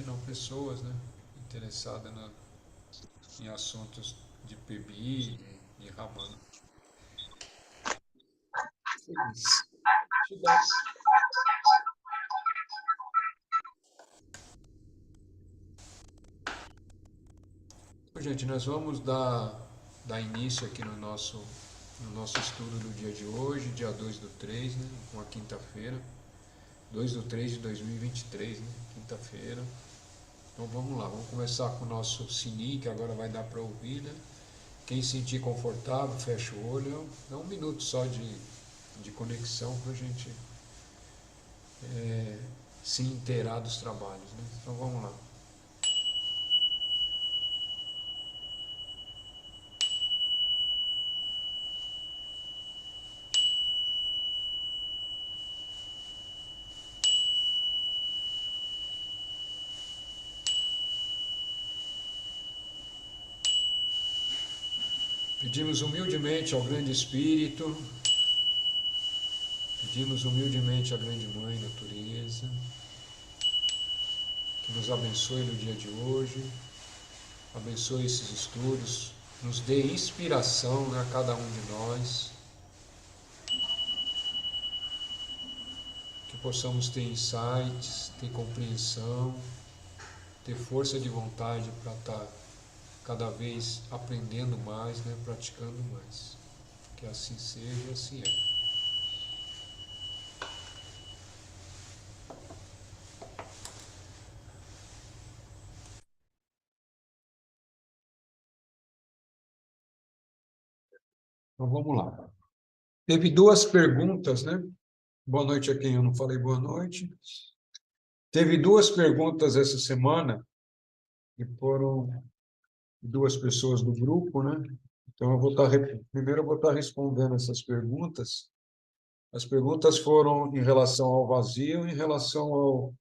gente não pessoas, né? Interessadas em assuntos de PBI, de Ramana. Feliz. Bom, gente, nós vamos dar início aqui no nosso estudo do dia de hoje, dia 2 do 3, né? Uma quinta-feira. 2 do 3 de 2023, né? Quinta-feira. Então vamos lá, vamos começar com o nosso sininho, que agora vai dar para ouvir, né? Quem se sentir confortável, fecha o olho. É um minuto só de conexão para a gente se inteirar dos trabalhos, né? Então vamos lá. Pedimos humildemente ao Grande Espírito, pedimos humildemente à Grande Mãe Natureza, que nos abençoe no dia de hoje, abençoe esses estudos, nos dê inspiração, né, a cada um de nós, que possamos ter insights, ter compreensão, ter força de vontade para estar cada vez aprendendo mais, né, praticando mais. Que assim seja e assim é. Então vamos lá. Teve duas perguntas, né? Boa noite a quem eu não falei boa noite. Teve duas perguntas essa semana, que foram duas pessoas do grupo, né? Então primeiro eu vou estar respondendo essas perguntas. As perguntas foram em relação ao vazio, em relação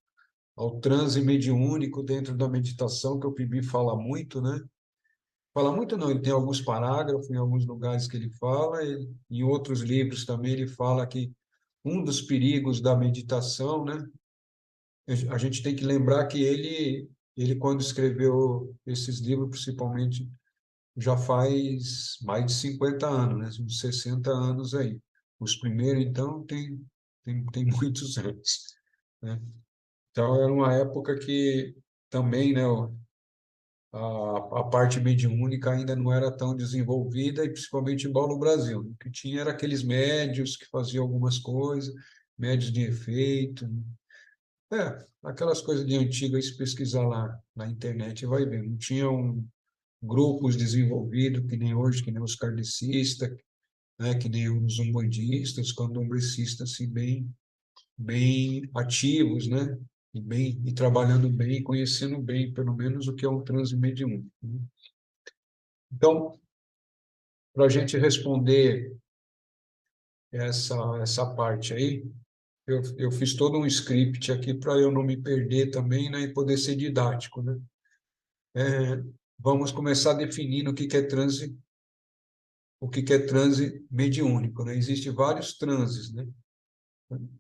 ao transe mediúnico dentro da meditação, que o Pibi fala muito, né? Fala muito não, ele tem alguns parágrafos em alguns lugares que ele fala, em outros livros também ele fala que um dos perigos da meditação, né? A gente tem que lembrar que ele quando escreveu esses livros, principalmente, já faz mais de 50 anos, né? Uns 60 anos aí. Os primeiros, então, tem muitos anos, né? Então, era uma época que também, né, a parte mediúnica ainda não era tão desenvolvida, e principalmente igual no Brasil. O que tinha era aqueles médios que faziam algumas coisas, médios de efeito, aquelas coisas de antigo, aí se pesquisar lá na internet vai ver. Não tinham grupos desenvolvidos que nem hoje, que nem os kardecistas, né, que nem os umbandistas, os candomblecistas, assim, bem ativos, né? E trabalhando bem, conhecendo bem, pelo menos, o que é um transe mediúnico, né? Então, para a gente responder essa parte aí, eu fiz todo um script aqui para eu não me perder também, né, e poder ser didático, né? Vamos começar definindo o que que é transe mediúnico, né? Existem vários transes, né?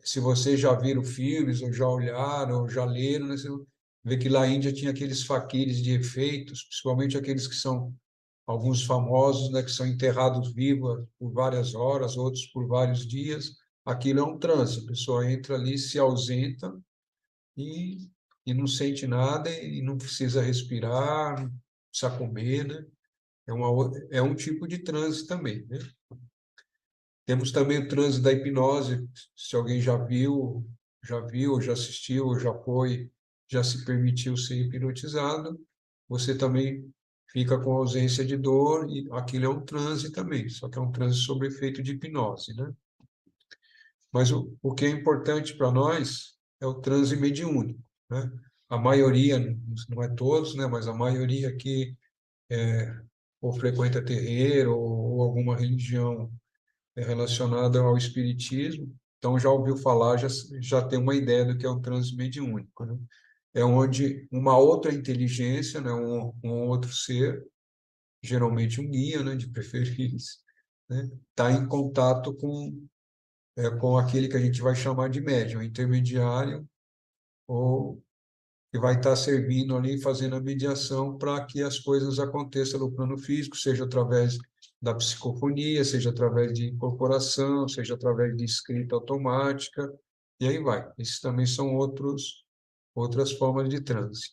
Se vocês já viram filmes, ou já olharam, ou já leram, né, você vê que lá na Índia tinha aqueles faquires de efeitos, principalmente aqueles que são alguns famosos, né, que são enterrados vivos por várias horas, outros por vários dias. Aquilo é um transe, a pessoa entra ali, se ausenta e, e não sente nada e não precisa respirar, não precisa comer, né? É um tipo de transe também, né? Temos também o transe da hipnose, se alguém já viu, já assistiu, já foi, já se permitiu ser hipnotizado, você também fica com ausência de dor, e aquilo é um transe também, só que é um transe sob efeito de hipnose, né? Mas o que é importante para nós é o transe mediúnico, né? A maioria, não é todos, né, mas a maioria que ou frequenta terreiro ou alguma religião relacionada ao espiritismo, então já ouviu falar, já tem uma ideia do que é o transe mediúnico, né? É onde uma outra inteligência, né, um outro ser, geralmente um guia, né, de preferência, né, está em contato com aquele que a gente vai chamar de médium, intermediário ou que vai estar servindo ali, fazendo a mediação para que as coisas aconteçam no plano físico, seja através da psicofonia, seja através de incorporação, seja através de escrita automática, e aí vai. Esses também são outras formas de transe.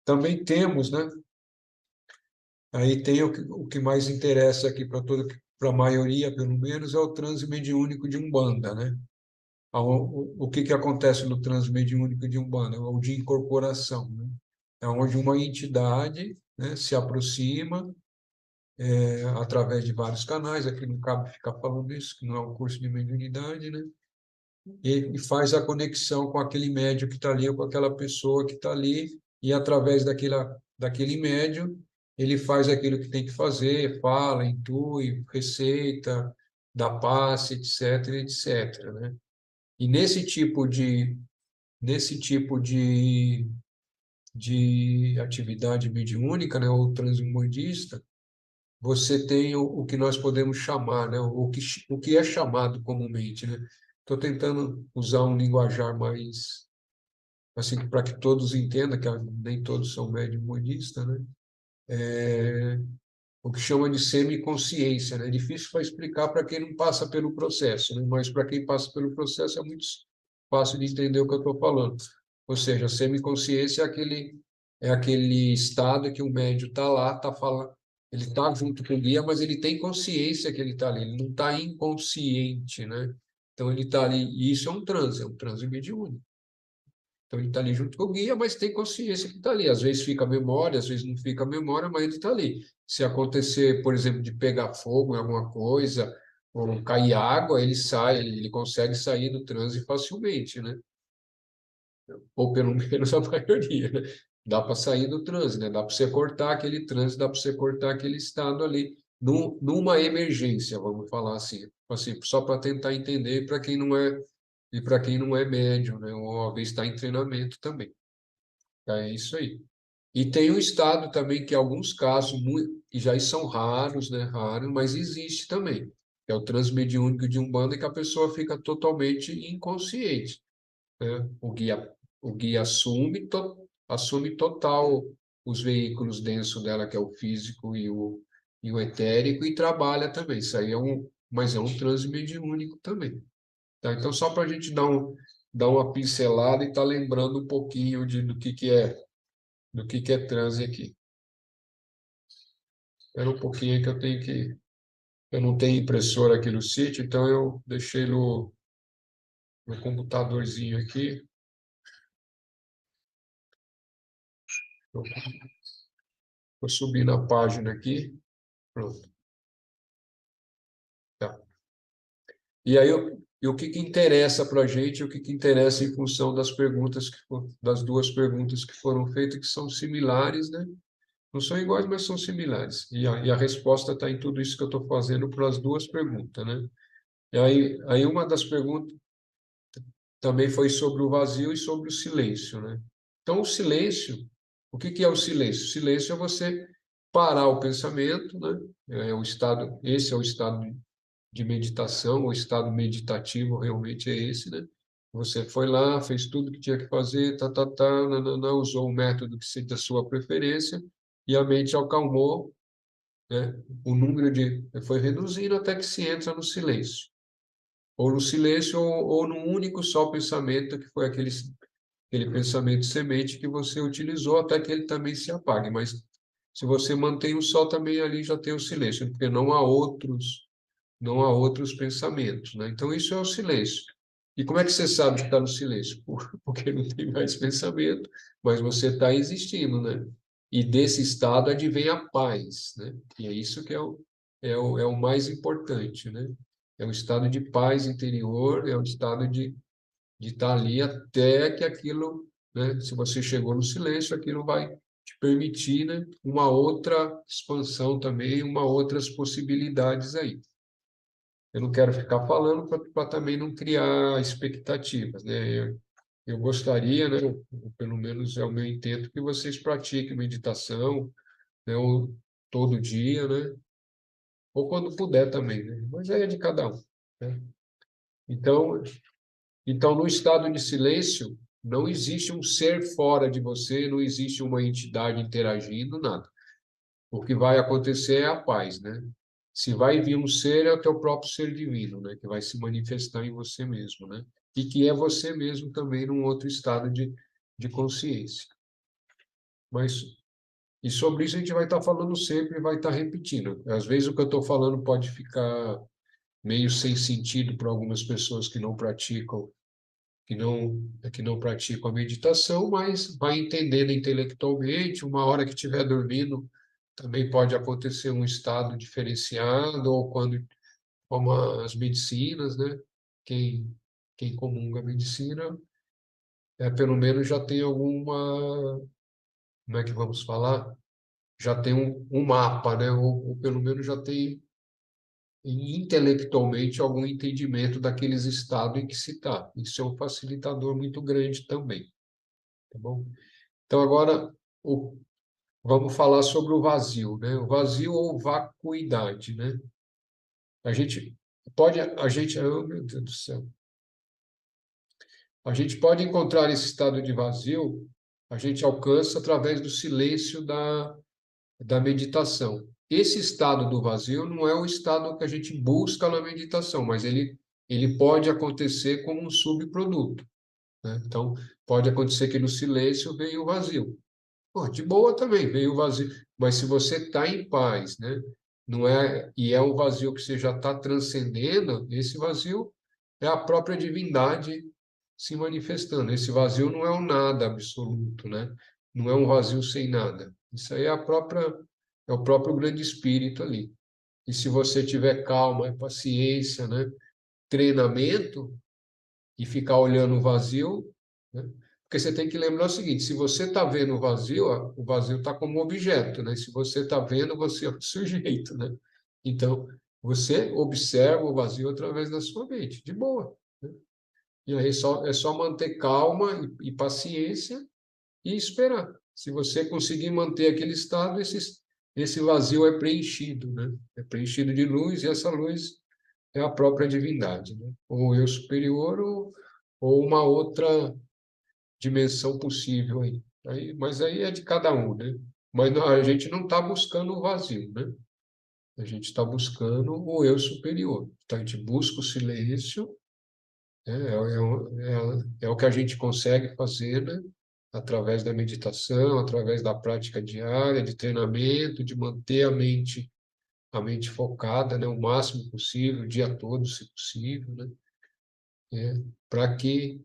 Também temos, né? Aí tem o que mais interessa aqui para a maioria, pelo menos, é o transe mediúnico de Umbanda, né? O que acontece no transe mediúnico de Umbanda? O de incorporação, né? É onde uma entidade, né, se aproxima através de vários canais, aqui não cabe ficar falando isso, que não é um curso de mediunidade, né? E faz a conexão com aquele médium que está ali, ou com aquela pessoa que está ali, e através daquele médium, ele faz aquilo que tem que fazer, fala, intui, receita, dá passe, etc, etc, né? E nesse tipo de atividade mediúnica, né, ou transmundista, você tem o que nós podemos chamar, né, o que é chamado comumente, né? Estou tentando usar um linguajar mais, assim, para que todos entendam, que nem todos são mediunistas, né? O que chama de semiconsciência, né? É difícil para explicar para quem não passa pelo processo, né? Mas para quem passa pelo processo é muito fácil de entender o que eu estou falando. Ou seja, a semiconsciência é aquele estado que o médium está lá, está falando, ele está junto com o guia, mas ele tem consciência que ele está ali, ele não está inconsciente, né? Então ele está ali, e isso é um transe mediúnico. Então, ele está ali junto com o guia, mas tem consciência que está ali. Às vezes fica a memória, às vezes não fica a memória, mas ele está ali. Se acontecer, por exemplo, de pegar fogo em alguma coisa, ou cair água, ele sai, ele consegue sair do transe facilmente, né? Ou pelo menos a maioria, né? Dá para sair do transe, né? Dá para você cortar aquele transe, dá para você cortar aquele estado ali, numa emergência, vamos falar assim só para tentar entender para quem não é e para quem não é médium, né? Ou às vezes está em treinamento também. É isso aí. E tem um estado também que, em alguns casos, e já são raros, né? Raros, mas existe também. É o transmediúnico de Umbanda, que a pessoa fica totalmente inconsciente, né? O guia assume total os veículos densos dela, que é o físico e o etérico, e trabalha também. Isso aí mas é um transmediúnico também. Tá? Então, só para a gente dar uma pincelada e estar lembrando um pouquinho do que é transe aqui. Espera um pouquinho aí que eu não tenho impressora aqui no sítio, então eu deixei no computadorzinho aqui. Eu vou subir na página aqui. Pronto. Tá. E aí, e o que interessa para a gente, o que interessa em função das duas perguntas que foram feitas, que são similares, né? Não são iguais, mas são similares. E a resposta está em tudo isso que eu estou fazendo para as duas perguntas, né? E aí uma das perguntas também foi sobre o vazio e sobre o silêncio, né? Então, o silêncio, o que é o silêncio? O silêncio é você parar o pensamento, né? Esse é o estado de meditação, o estado meditativo realmente é esse, né? Você foi lá, fez tudo que tinha que fazer, não usou o método que seja da sua preferência e a mente acalmou, né? O número foi reduzindo até que se entra no silêncio. Ou no silêncio, ou num único só pensamento, que foi aquele pensamento semente que você utilizou, até que ele também se apague. Mas se você mantém um só, também ali já tem o silêncio, porque não há outros pensamentos, né? Então, isso é o silêncio. E como é que você sabe que está no silêncio? Porque não tem mais pensamento, mas você está existindo, né? E desse estado advém a paz, né? E é isso que é o mais importante, né? É um estado de paz interior, é um estado de estar ali até que aquilo, né? Se você chegou no silêncio, aquilo vai te permitir, né? Uma outra expansão também, uma outras possibilidades aí. Eu não quero ficar falando para também não criar expectativas, né? Eu gostaria, né? Pelo menos é o meu intento, que vocês pratiquem meditação, né? Ou todo dia, né? Ou quando puder também, né? Mas aí é de cada um, né? Então, no estado de silêncio, Não existe um ser fora de você, não existe uma entidade interagindo, nada. O que vai acontecer é a paz, né? Se vai vir um ser, é o teu próprio ser divino, né? Que vai se manifestar em você mesmo, né? E que é você mesmo também num outro estado de consciência. Mas, e sobre isso a gente vai estar falando sempre, vai estar repetindo. Às vezes o que eu estou falando pode ficar meio sem sentido para algumas pessoas que não praticam, que não praticam a meditação, mas vai entendendo intelectualmente, uma hora que estiver dormindo, também pode acontecer um estado diferenciado, ou quando, como as medicinas, né? Quem comunga a medicina, pelo menos já tem alguma, como é que vamos falar? Já tem um mapa, né? Ou pelo menos já tem intelectualmente algum entendimento daqueles estados em que se está. Isso é um facilitador muito grande também, tá bom? Então agora vamos falar sobre o vazio, né? O vazio ou vacuidade, né? A gente oh, meu Deus do céu. A gente pode encontrar esse estado de vazio, a gente alcança através do silêncio da meditação. Esse estado do vazio não é o estado que a gente busca na meditação, mas ele pode acontecer como um subproduto, né? Então, pode acontecer que no silêncio venha o vazio. Pô, de boa também, veio o vazio. Mas se você está em paz, né? Não é, e é um vazio que você já está transcendendo, esse vazio é a própria divindade se manifestando. Esse vazio não é um nada absoluto, né? Não é um vazio sem nada. Isso aí é o próprio grande espírito ali. E se você tiver calma, paciência, né? Treinamento, e ficar olhando o vazio, né? Porque você tem que lembrar o seguinte: se você está vendo o vazio está como objeto, né? Se você está vendo, você é o sujeito, né? Então, você observa o vazio através da sua mente, de boa, né? E aí é só manter calma e paciência e esperar. Se você conseguir manter aquele estado, esse vazio é preenchido, né? É preenchido de luz, e essa luz é a própria divindade, né? Ou eu superior, ou uma outra dimensão possível aí. Mas aí é de cada um, né? Mas a gente não está buscando o vazio, né? A gente está buscando o eu superior. Então a gente busca o silêncio, né? É o que a gente consegue fazer, né? Através da meditação, através da prática diária, de treinamento, de manter a mente focada, né? O máximo possível, o dia todo, se possível, né? Para que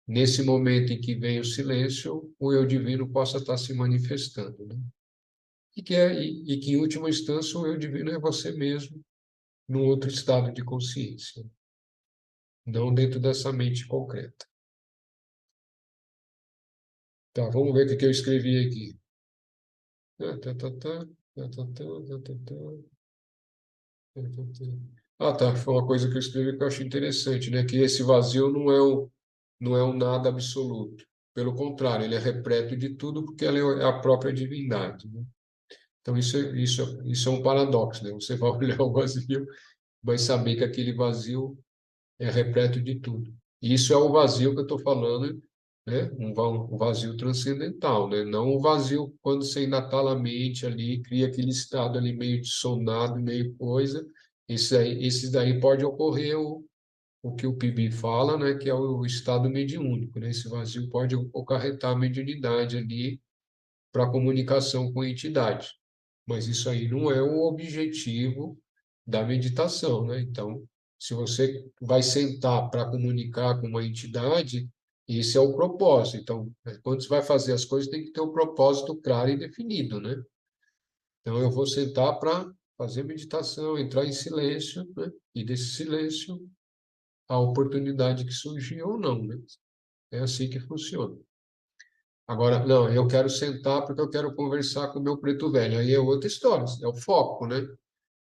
nesse momento em que vem o silêncio, o eu divino possa estar se manifestando, né? E que, em última instância, o eu divino é você mesmo, num outro estado de consciência, não dentro dessa mente concreta. Tá, vamos ver o que eu escrevi aqui. Tá, tá, tá, tá, tá, tá, tá, tá, tá, tá. Ah, tá, foi uma coisa que eu escrevi que eu achei interessante, né? Que esse vazio não é um nada absoluto. Pelo contrário, ele é repleto de tudo porque ele é a própria divindade, né? Então, isso é um paradoxo, né? Você vai olhar o vazio, vai saber que aquele vazio é repleto de tudo. E isso é o vazio que eu estou falando, né? Um vazio transcendental, né? Não o vazio quando você ainda está na mente ali, cria aquele estado ali meio dissonado, meio coisa. Esses daí pode ocorrer o que o PIB fala, né? Que é o estado mediúnico, né? Esse vazio pode acarretar a mediunidade ali para comunicação com a entidade. Mas isso aí não é o objetivo da meditação, né? Então, se você vai sentar para comunicar com uma entidade, esse é o propósito. Então, quando você vai fazer as coisas, tem que ter um propósito claro e definido, né? Então, eu vou sentar para fazer meditação, entrar em silêncio, né? E desse silêncio, a oportunidade que surgir ou não, né? É assim que funciona. Agora, não, eu quero sentar porque eu quero conversar com o meu preto velho. Aí é outra história, é o foco, né?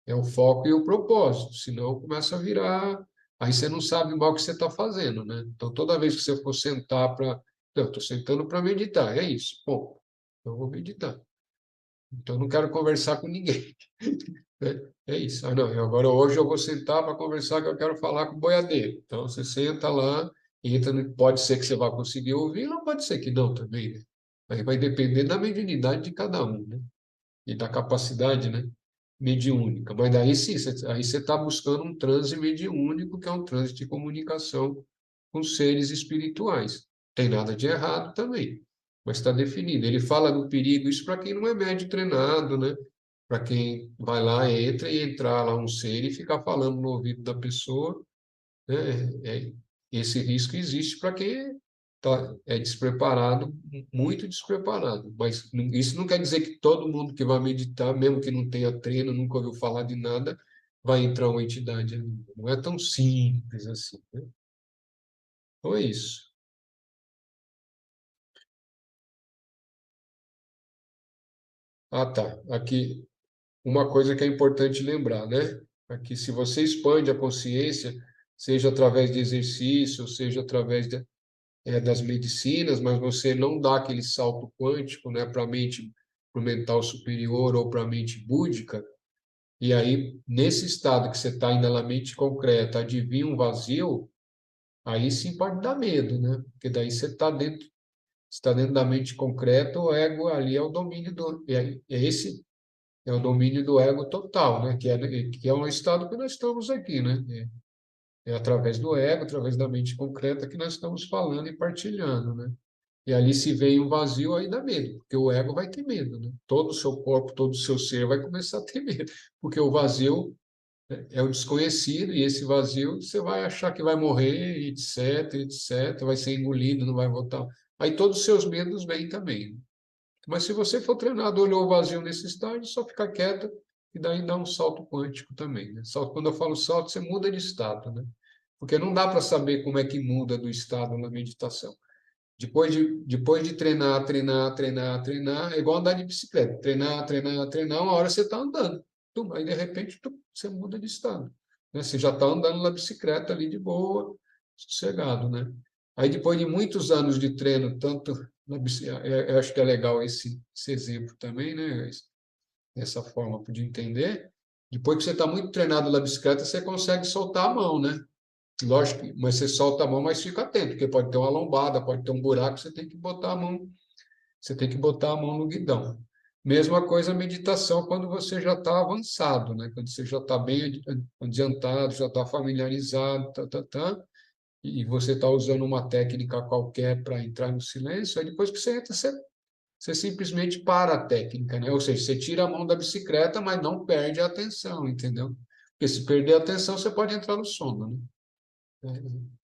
É o foco e o propósito, senão começa a virar. Aí você não sabe mal o que você está fazendo, né? Então, toda vez que você for sentar para. Não, estou sentando para meditar, é isso. Bom, eu vou meditar. Então, eu não quero conversar com ninguém. Né? É isso. Ah, não, agora hoje eu vou sentar para conversar que eu quero falar com o boiadeiro. Então, você senta lá entra, pode ser que você vá conseguir ouvir, ou pode ser que não também, né? Aí vai depender da mediunidade de cada um, né? E da capacidade, né, mediúnica. Mas daí sim, aí você está buscando um transe mediúnico, que é um transe de comunicação com seres espirituais. Tem nada de errado também, mas está definido. Ele fala do perigo, isso para quem não é médio treinado, né? Para quem vai lá, entra e entrar lá um ser e ficar falando no ouvido da pessoa, né? Esse risco existe para quem é despreparado, muito despreparado. Mas isso não quer dizer que todo mundo que vai meditar, mesmo que não tenha treino, nunca ouviu falar de nada, vai entrar uma entidade ali. Não é tão simples assim, né? Então é isso. Ah, tá. Aqui, uma coisa que é importante lembrar, né? Aqui, se você expande a consciência, seja através de exercício, seja através das medicinas, mas você não dá aquele salto quântico, né, para a mente, para o mental superior ou para a mente búdica, e aí, nesse estado que você está ainda na mente concreta, adivinha um vazio, aí sim pode dar medo, né? Porque daí está dentro da mente concreta, o ego ali é o domínio esse é o domínio do ego total, né? Que é um estado que nós estamos aqui, né? É através do ego, através da mente concreta que nós estamos falando e partilhando, né? E ali se vem um vazio, aí dá medo, porque o ego vai ter medo, né? Todo o seu corpo, todo o seu ser vai começar a ter medo, porque o vazio é o desconhecido, e esse vazio você vai achar que vai morrer, etc, etc, vai ser engolido, não vai voltar. Aí todos os seus medos vêm também, né? Mas se você for treinado, olhou o vazio nesse estágio, só ficar quieto, e daí dá um salto quântico também, né? Salto, quando eu falo salto, você muda de estado, né? Porque não dá para saber como é que muda do estado na meditação. Depois de treinar, treinar, treinar, treinar, é igual andar de bicicleta. Treinar, treinar, treinar, uma hora você está andando. Aí, de repente, você muda de estado, né? Você já está andando na bicicleta ali de boa, sossegado, né? Aí, depois de muitos anos de treino, tanto na bicicleta, eu acho que é legal esse exemplo também, né? Essa forma de entender. Depois que você está muito treinado na bicicleta, você consegue soltar a mão, né? Lógico, mas você solta a mão, mas fica atento, porque pode ter uma lombada, pode ter um buraco, você tem que botar a mão, você tem que botar a mão no guidão. Mesma coisa a meditação quando você já está avançado, né? Quando você já está bem adiantado, já está familiarizado, e você está usando uma técnica qualquer para entrar no silêncio, aí depois que você entra, você simplesmente para a técnica, né? Ou seja, você tira a mão da bicicleta, mas não perde a atenção, entendeu? Porque se perder a atenção, você pode entrar no sono, né?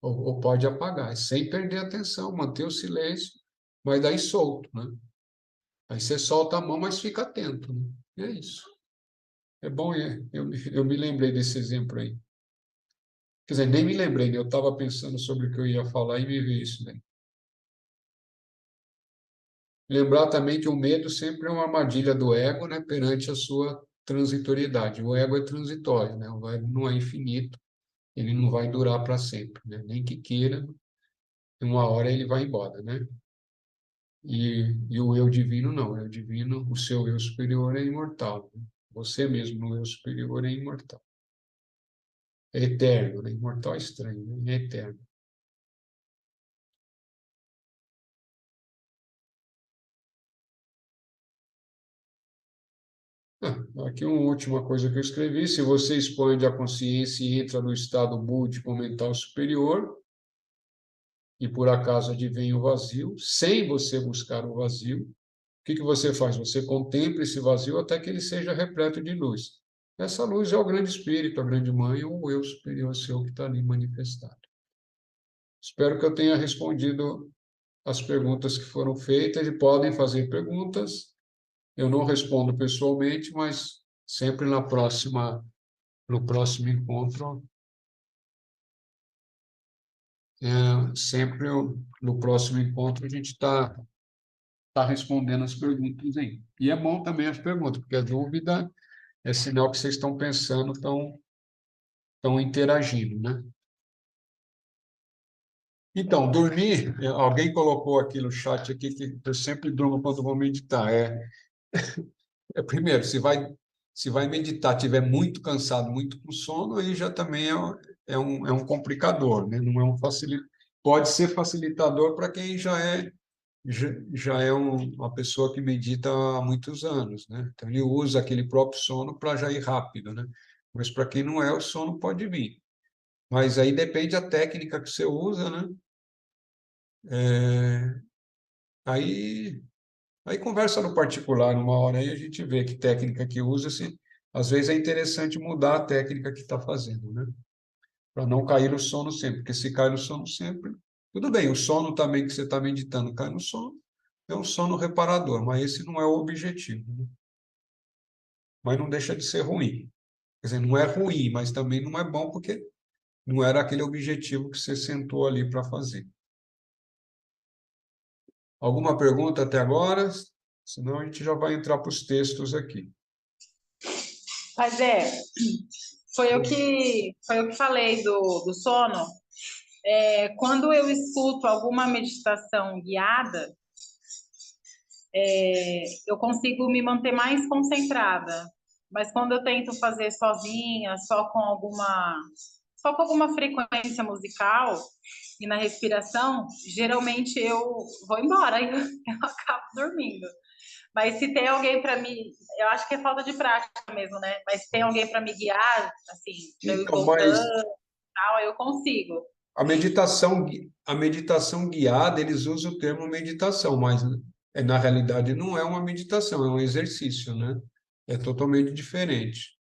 Ou pode apagar, sem perder a atenção, manter o silêncio, mas daí solto, né? Aí você solta a mão, mas fica atento, né? E é isso. É bom, eu me lembrei desse exemplo aí. Quer dizer, nem me lembrei, né? Eu estava pensando sobre o que eu ia falar e me veio isso daí. Lembrar também que o medo sempre é uma armadilha do ego, né, perante a sua transitoriedade. O ego é transitório, né? O ego não é infinito, ele não vai durar para sempre, né? Nem que queira, uma hora ele vai embora, né? E o eu divino não, o eu divino, o seu eu superior é imortal, né? Você mesmo no eu superior é imortal. É eterno, né? Imortal é estranho, né? É eterno. Aqui uma última coisa que eu escrevi: se você expande a consciência e entra no estado búdico mental superior, e por acaso advém o vazio, sem você buscar o vazio, o que você faz? Você contempla esse vazio até que ele seja repleto de luz. Essa luz é o grande espírito, a grande mãe, ou o eu superior seu que está ali manifestado. Espero que eu tenha respondido as perguntas que foram feitas, e podem fazer perguntas. Eu não respondo pessoalmente, mas sempre no próximo encontro, no próximo encontro a gente está respondendo as perguntas aí. E é bom também as perguntas, porque a dúvida é sinal que vocês estão pensando, estão interagindo, né? Então, dormir, alguém colocou aqui no chat aqui que eu sempre durmo quando vou meditar. Primeiro, se vai meditar, tiver muito cansado, muito com sono, aí já também é um complicador, né? Não é um facilitador. pode ser facilitador para quem já é uma pessoa que medita há muitos anos, né? Então ele usa aquele próprio sono para já ir rápido, né? Mas para quem não é, o sono pode vir. Mas aí depende da técnica que você usa, né? É, aí, aí conversa no particular, numa hora aí a gente vê que técnica que usa, se às vezes é interessante mudar a técnica que está fazendo, né? Para não cair no sono sempre, porque se cai no sono sempre, tudo bem, o sono também que você está meditando cai no sono, é um sono reparador, mas esse não é o objetivo, né? Mas não deixa de ser ruim. Quer dizer, não é ruim, mas também não é bom porque não era aquele objetivo que você sentou ali para fazer. Alguma pergunta até agora? Senão a gente já vai entrar para os textos aqui. Mas foi o que falei do sono. Quando eu escuto alguma meditação guiada, eu consigo me manter mais concentrada. Mas quando eu tento fazer sozinha, só com alguma frequência musical e na respiração, geralmente eu vou embora e eu acabo dormindo. Mas se tem alguém para me, eu acho que é falta de prática mesmo, né? Mas se tem alguém para me guiar, assim, para eu ir Então, voltando, mas tal, eu consigo. a meditação guiada, eles usam o termo meditação, mas na realidade não é uma meditação, é um exercício, né? É totalmente diferente.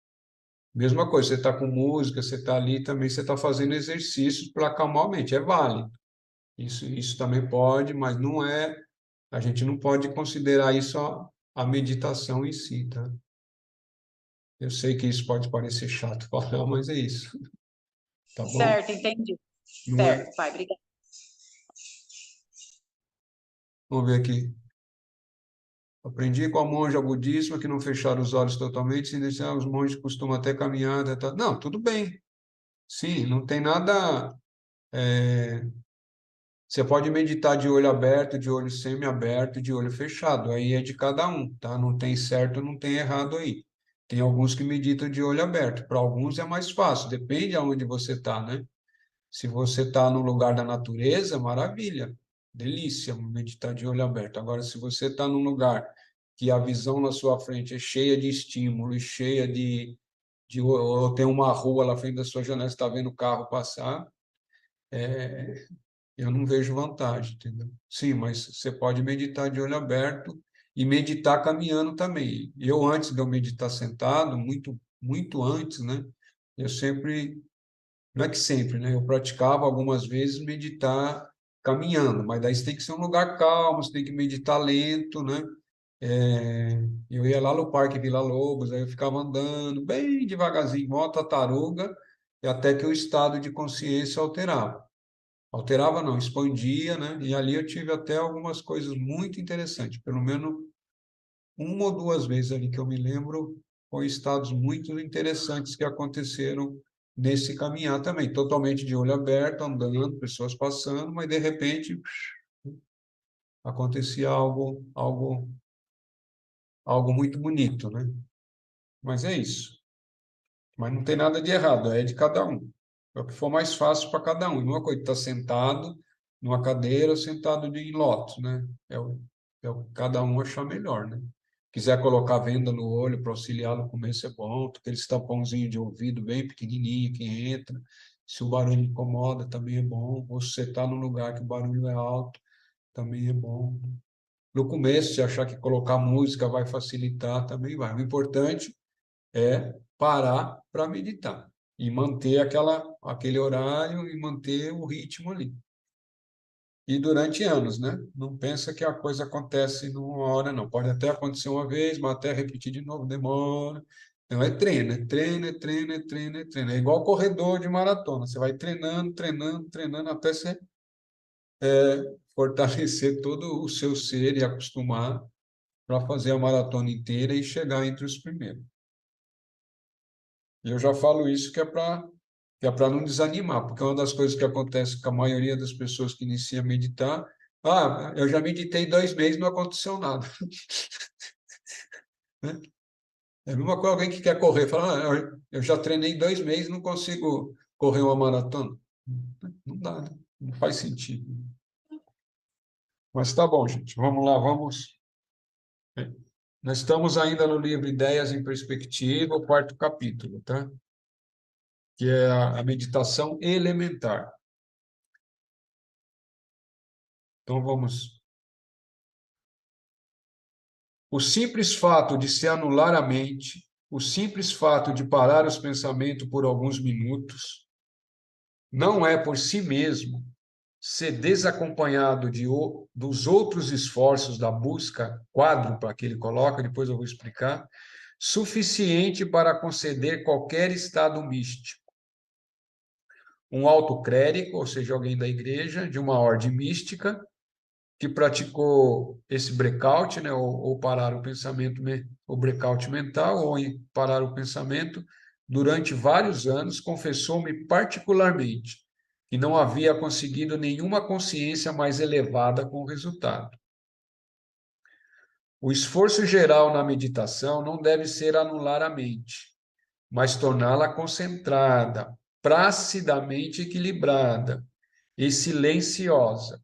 Mesma coisa, você está com música, você está ali também, você está fazendo exercícios para acalmar a mente, é válido. Isso também pode, mas não é, a gente não pode considerar isso a meditação em si, tá? Eu sei que isso pode parecer chato falar, mas é isso, tá bom? Certo, entendi. Não é, Certo, pai, obrigada. vamos ver aqui. Aprendi com a monja budista que não fechar os olhos totalmente, sem deixar os monges costumam até caminhar, tá? Não, tudo bem. Sim, não tem nada. Você pode meditar de olho aberto, de olho semi-aberto, de olho fechado. Aí é de cada um, tá? Não tem certo, não tem errado aí. Tem alguns que meditam de olho aberto. Para alguns é mais fácil, depende aonde você está, né? Se você está no lugar da natureza, maravilha, delícia meditar de olho aberto. Agora, se você está num lugar que a visão na sua frente é cheia de estímulo e cheia ou tem uma rua lá frente da sua janela, você está vendo o carro passar, eu não vejo vantagem, entendeu? Sim, mas você pode meditar de olho aberto e meditar caminhando também. Eu, antes de eu meditar sentado, muito antes, né? Eu sempre, não é que sempre, né? Eu praticava algumas vezes meditar caminhando, mas daí você tem que ser um lugar calmo, você tem que meditar lento, né? Eu ia lá no Parque Vila-Lobos, aí eu ficava andando bem devagarzinho, igual uma tartaruga, e até que o estado de consciência alterava. Alterava não, expandia, né? E ali eu tive até algumas coisas muito interessantes, pelo menos uma ou duas vezes ali que eu me lembro, com estados muito interessantes que aconteceram nesse caminhar também, totalmente de olho aberto, andando, pessoas passando, mas de repente acontecia algo muito bonito, né? Mas é isso. Mas não tem nada de errado, é de cada um. É o que for mais fácil para cada um. Não é uma coisa de estar sentado numa cadeira ou sentado em lótus, né? É o que cada um achar melhor, né? Quiser colocar venda no olho para auxiliar no começo é bom, aqueles tampãozinho de ouvido bem pequenininho que entra. Se o barulho incomoda, também é bom. Ou se você está num lugar que o barulho é alto, também é bom. No começo, se achar que colocar música vai facilitar, também vai. O importante é parar para meditar e manter aquele horário e manter o ritmo ali. E durante anos, né? Não pensa que a coisa acontece numa hora, não. Pode até acontecer uma vez, mas até repetir de novo demora. Então é treino, é treino, é treino, é treino, é treino. É igual corredor de maratona. Você vai treinando, treinando, treinando até você fortalecer todo o seu ser e acostumar para fazer a maratona inteira e chegar entre os primeiros. E eu já falo isso que é para não desanimar, porque uma das coisas que acontece com a maioria das pessoas que iniciam a meditar, eu já meditei 2 meses, não aconteceu nada. Né? É a mesma coisa alguém que quer correr, fala, eu já treinei 2 meses, não consigo correr uma maratona. Não dá, né? Não faz sentido. Mas tá bom, gente. Vamos lá, vamos. Nós estamos ainda no livro Ideias em Perspectiva, o quarto capítulo, tá? Que é a meditação elementar. Então vamos. O simples fato de se anular a mente, o simples fato de parar os pensamentos por alguns minutos, não é por si mesmo ser desacompanhado dos outros esforços da busca quádrupla que ele coloca, depois eu vou explicar, suficiente para conceder qualquer estado místico. Um alto clérigo, ou seja, alguém da igreja, de uma ordem mística, que praticou esse breakout, né, ou parar o pensamento, o breakout mental, ou parar o pensamento, durante vários anos, confessou-me particularmente que não havia conseguido nenhuma consciência mais elevada com o resultado. O esforço geral na meditação não deve ser anular a mente, mas torná-la concentrada, placidamente equilibrada e silenciosa.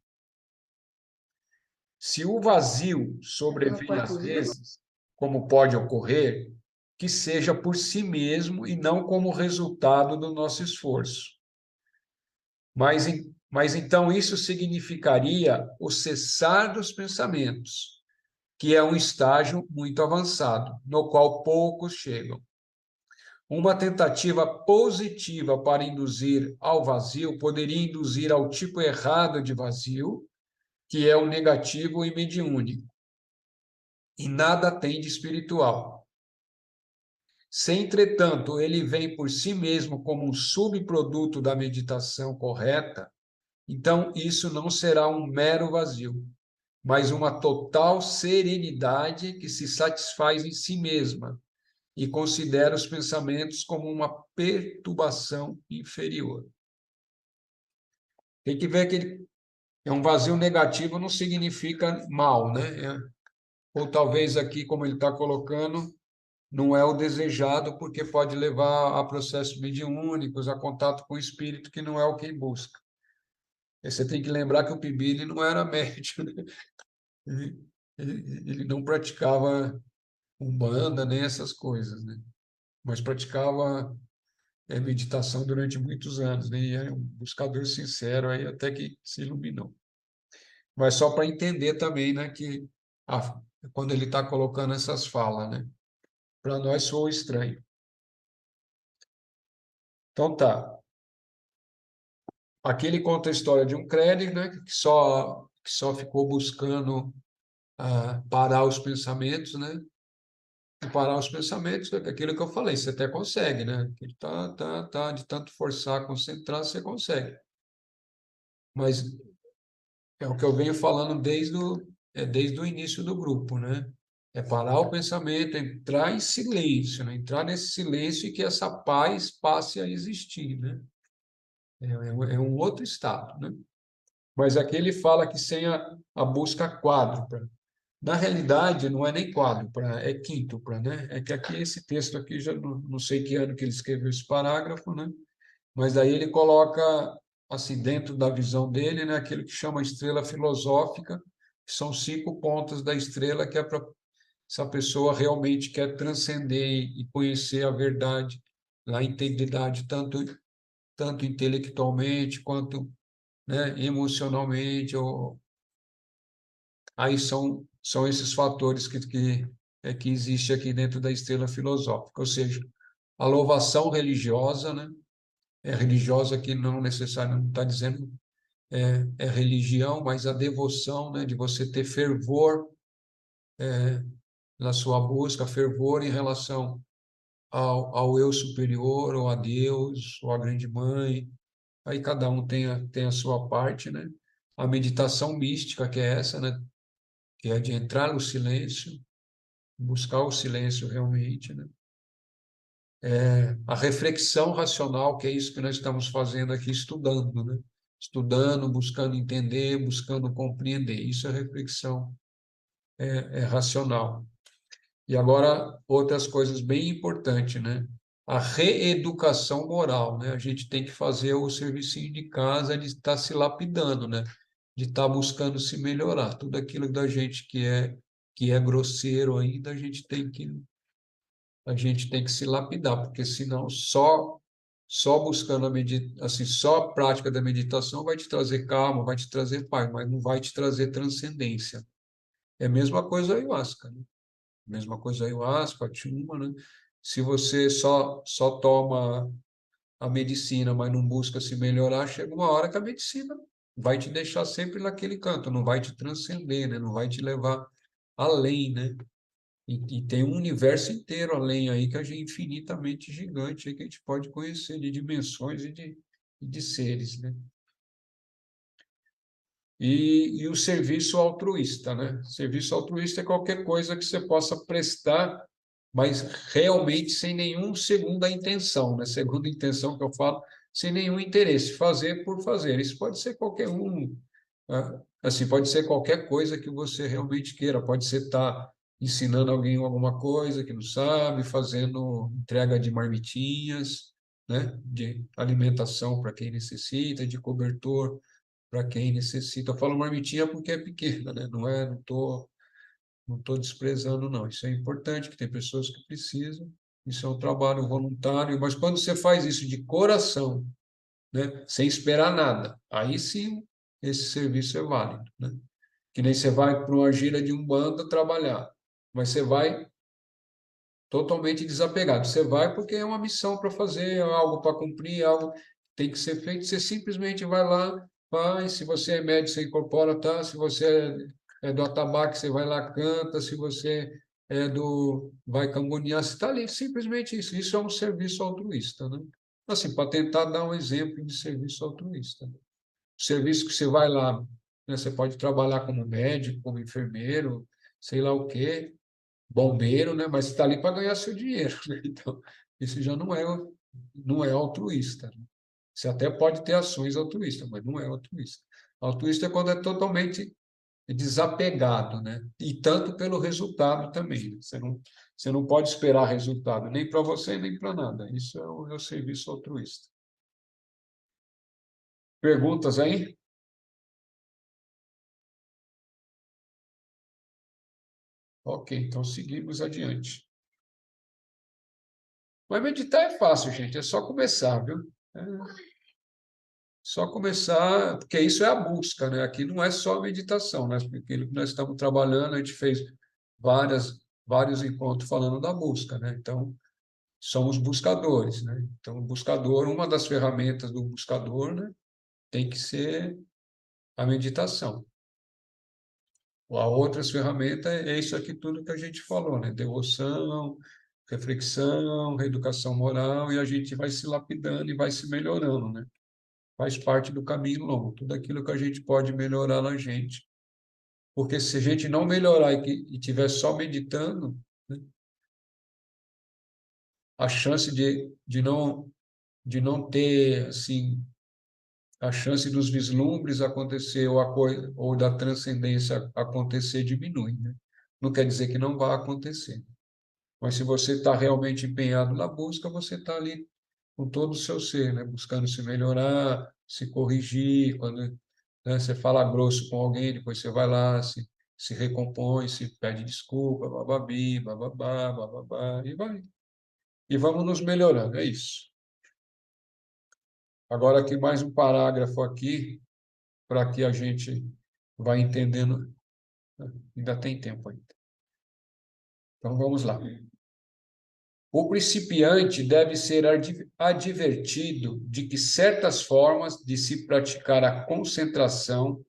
Se o vazio sobrevém às vezes, como pode ocorrer, que seja por si mesmo e não como resultado do nosso esforço. Mas então isso significaria o cessar dos pensamentos, que é um estágio muito avançado, no qual poucos chegam. Uma tentativa positiva para induzir ao vazio poderia induzir ao tipo errado de vazio, que é o negativo e mediúnico, e nada tem de espiritual. Se, entretanto, ele vem por si mesmo como um subproduto da meditação correta, então isso não será um mero vazio, mas uma total serenidade que se satisfaz em si mesma e considera os pensamentos como uma perturbação inferior. Tem que ver que é um vazio negativo, não significa mal, né? Ou talvez aqui, como ele está colocando, não é o desejado, porque pode levar a processos mediúnicos, a contato com o espírito, que não é o que ele busca. E você tem que lembrar que o Pibili não era médium, né? Ele não praticava umbanda nem essas coisas, né? Mas praticava meditação durante muitos anos, né? E era um buscador sincero aí até que se iluminou. Mas só para entender também, né, que quando ele está colocando essas falas, né? Para nós soa estranho. Então tá. Aqui ele conta a história de um crédito, né, que só ficou buscando parar os pensamentos, né? E parar os pensamentos é aquilo que eu falei, você até consegue, né? Ele tá, de tanto forçar, concentrar, você consegue. Mas é o que eu venho falando desde o início do grupo, né? É parar o pensamento, entrar em silêncio, né? Entrar nesse silêncio e que essa paz passe a existir, né? É um outro estado, né? Mas aqui ele fala que sem a busca quádrupla. Na realidade, não é nem quádrupla, é quíntupla, né? É que aqui esse texto aqui, já não sei que ano que ele escreveu esse parágrafo, né? Mas aí ele coloca, assim, dentro da visão dele, né, aquilo que chama estrela filosófica, que são 5 pontas da estrela, que é para se a pessoa realmente quer transcender e conhecer a verdade, a integridade, tanto intelectualmente quanto, né, emocionalmente. Aí são esses fatores que existe aqui dentro da estrela filosófica, ou seja, a louvação religiosa, né? É religiosa que não necessariamente está dizendo é religião, mas a devoção, né? De você ter fervor na sua busca, fervor em relação ao eu superior, ou a Deus, ou a grande mãe. Aí cada um tem a sua parte, né? A meditação mística, que é essa, né? Que é de entrar no silêncio, buscar o silêncio realmente, né? A reflexão racional, que é isso que nós estamos fazendo aqui, estudando, né? Estudando, buscando entender, buscando compreender. Isso é reflexão, é racional. E agora, outras coisas bem importantes, né? a reeducação moral, né? A gente tem que fazer o serviço de casa de estar se lapidando, né? De estar buscando se melhorar. Tudo aquilo da gente que é grosseiro ainda, a gente tem que se lapidar, porque senão só buscando assim, só a prática da meditação vai te trazer calma, vai te trazer paz, mas não vai te trazer transcendência. É a mesma coisa a ayahuasca, né? Mesma coisa a ayahuasca, a tchuma, né? Se você só toma a medicina, mas não busca se melhorar, chega uma hora que a medicina vai te deixar sempre naquele canto, não vai te transcender, né? Não vai te levar além, né? E tem um universo inteiro além aí que é infinitamente gigante aí que a gente pode conhecer de dimensões e de seres, né? E o serviço altruísta, né? Serviço altruísta é qualquer coisa que você possa prestar, mas realmente sem nenhum segunda intenção, né? Segunda intenção que eu falo, sem nenhum interesse, fazer por fazer. Isso pode ser qualquer um, assim, pode ser qualquer coisa que você realmente queira. Pode ser estar ensinando alguém alguma coisa que não sabe, fazendo entrega de marmitinhas, né? De alimentação para quem necessita, de cobertor para quem necessita. Eu falo marmitinha porque é pequena, né? Não tô desprezando, não. Isso é importante, que tem pessoas que precisam. Isso é um trabalho voluntário, mas quando você faz isso de coração, né? Sem esperar nada, aí sim esse serviço é válido, né? Que nem você vai para uma gira de Umbanda trabalhar, mas você vai totalmente desapegado. Você vai porque é uma missão para fazer, é algo para cumprir, é algo que tem que ser feito. Você simplesmente vai lá, faz. Se você é médico, você incorpora, tá? Se você é do atabaque, você vai lá, canta. Se você é do vai cambonear, você está ali. Simplesmente isso. Isso é um serviço altruísta, né? Assim, para tentar dar um exemplo de serviço altruísta. O serviço que você vai lá, né? Você pode trabalhar como médico, como enfermeiro, sei lá o quê, bombeiro, né? Mas está ali para ganhar seu dinheiro, né? Então, isso já não é altruísta, né? Você até pode ter ações altruístas, mas não é altruísta. Altruísta é quando é totalmente desapegado, né? E tanto pelo resultado também, né? Você não pode esperar resultado nem para você nem para nada. Isso é o serviço altruísta. Perguntas aí? Ok, então seguimos adiante. Mas meditar é fácil, gente, é só começar, viu? É só começar, porque isso é a busca, né? Aqui não é só meditação, né? Porque aquilo que nós estamos trabalhando, a gente fez vários encontros falando da busca, né? Então, somos buscadores, né? Então, o buscador, uma das ferramentas do buscador, né, tem que ser a meditação. A outras ferramentas é isso aqui tudo que a gente falou, né? Devoção, reflexão, reeducação moral, e a gente vai se lapidando e vai se melhorando, né? Faz parte do caminho longo, tudo aquilo que a gente pode melhorar na gente. Porque se a gente não melhorar e estiver só meditando, né, a chance de não ter, assim, a chance dos vislumbres acontecer ou da transcendência acontecer diminui, né? Não quer dizer que não vai acontecer. Mas se você está realmente empenhado na busca, você está ali com todo o seu ser, né? Buscando se melhorar, se corrigir. Quando, né, você fala grosso com alguém, depois você vai lá, se recompõe, se pede desculpa, bababi, bababá, bababá, e vai. E vamos nos melhorando, é isso. Agora aqui mais um parágrafo aqui, para que a gente vá entendendo. Ainda tem tempo ainda. Então vamos lá. O principiante deve ser advertido de que certas formas de se praticar a concentração,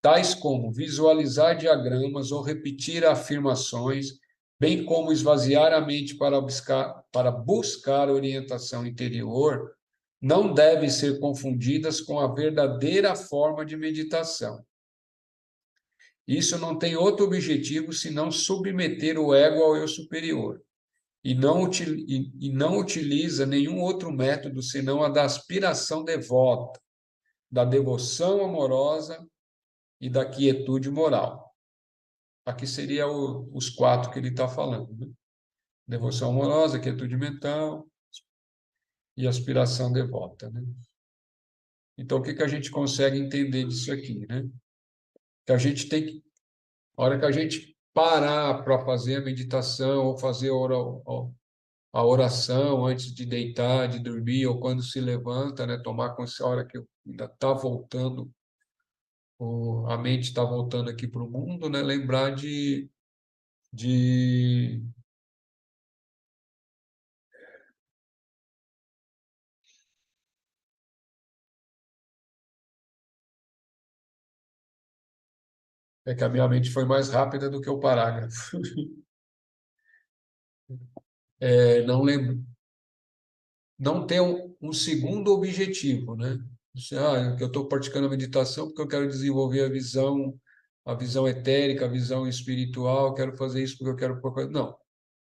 tais como visualizar diagramas ou repetir afirmações, bem como esvaziar a mente para buscar orientação interior, não devem ser confundidas com a verdadeira forma de meditação. Isso não tem outro objetivo senão submeter o ego ao eu superior e não utiliza nenhum outro método senão a da aspiração devota, da devoção amorosa e da quietude moral. Aqui seria os quatro que ele está falando, né? Devoção amorosa, quietude mental, e aspiração devota, né? Então, o que que a gente consegue entender disso aqui, né? Que a gente tem que, a hora que a gente parar para fazer a meditação ou fazer a oração antes de deitar, de dormir, ou quando se levanta, né? Tomar consciência, a hora que ainda está voltando, a mente está voltando aqui para o mundo, né? Lembrar de É que a minha mente foi mais rápida do que o parágrafo. Não lembro, não ter um segundo objetivo, né? Que eu estou praticando a meditação porque eu quero desenvolver a visão etérica, a visão espiritual, quero fazer isso porque eu quero. Não,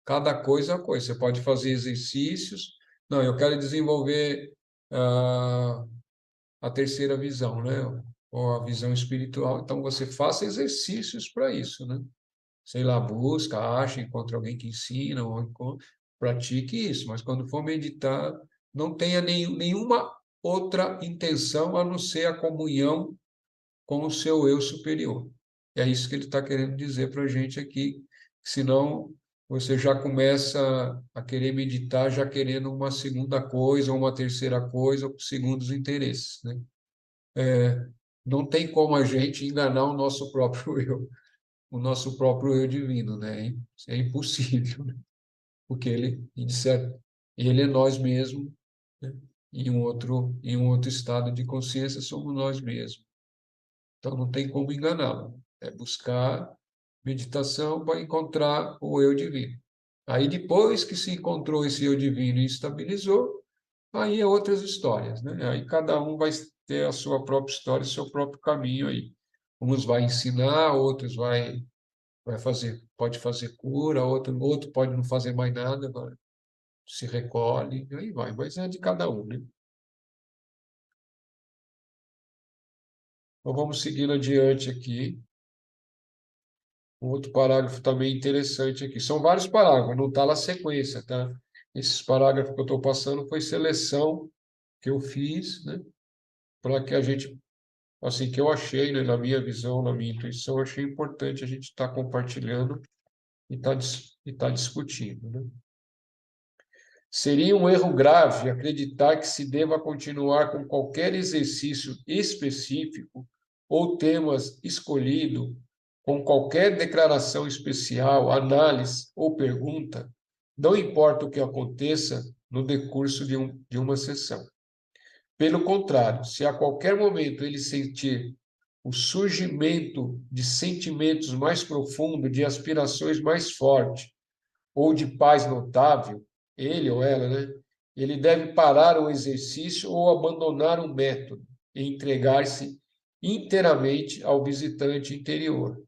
cada coisa é uma coisa. Você pode fazer exercícios. Não, eu quero desenvolver ah, a terceira visão, né? Ou a visão espiritual. Então você faça exercícios para isso, né? Sei lá, busca, acha, encontra alguém que ensina, ou pratique isso, mas quando for meditar, não tenha nenhuma outra intenção a não ser a comunhão com o seu eu superior. É isso que ele está querendo dizer para a gente aqui, senão você já começa a querer meditar já querendo uma segunda coisa, ou uma terceira coisa, ou segundos interesses, né? Não tem como a gente enganar o nosso próprio eu, o nosso próprio eu divino, né? Isso é impossível, né? Porque ele é nós mesmos, né? Em um outro estado de consciência somos nós mesmos. Então não tem como enganá-lo. É buscar meditação para encontrar o eu divino. Aí depois que se encontrou esse eu divino e estabilizou, aí é outras histórias, né? Aí cada um vai ter a sua própria história, o seu próprio caminho aí. Uns vai ensinar, outros vai fazer, pode fazer cura, outro pode não fazer mais nada, agora se recolhe, e aí vai, mas é de cada um, né? Então vamos seguindo adiante aqui. Um outro parágrafo também interessante aqui. São vários parágrafos, não está na sequência, tá? Esses parágrafos que eu estou passando foi seleção que eu fiz, né? Para que a gente, assim, que eu achei, né, na minha visão, na minha intuição, eu achei importante a gente estar compartilhando e tá discutindo, né? Seria um erro grave acreditar que se deva continuar com qualquer exercício específico ou temas escolhido, com qualquer declaração especial, análise ou pergunta, não importa o que aconteça no decurso de uma sessão. Pelo contrário, se a qualquer momento ele sentir o surgimento de sentimentos mais profundos, de aspirações mais fortes, ou de paz notável, ele ou ela, né? Ele deve parar o exercício ou abandonar o método e entregar-se inteiramente ao visitante interior.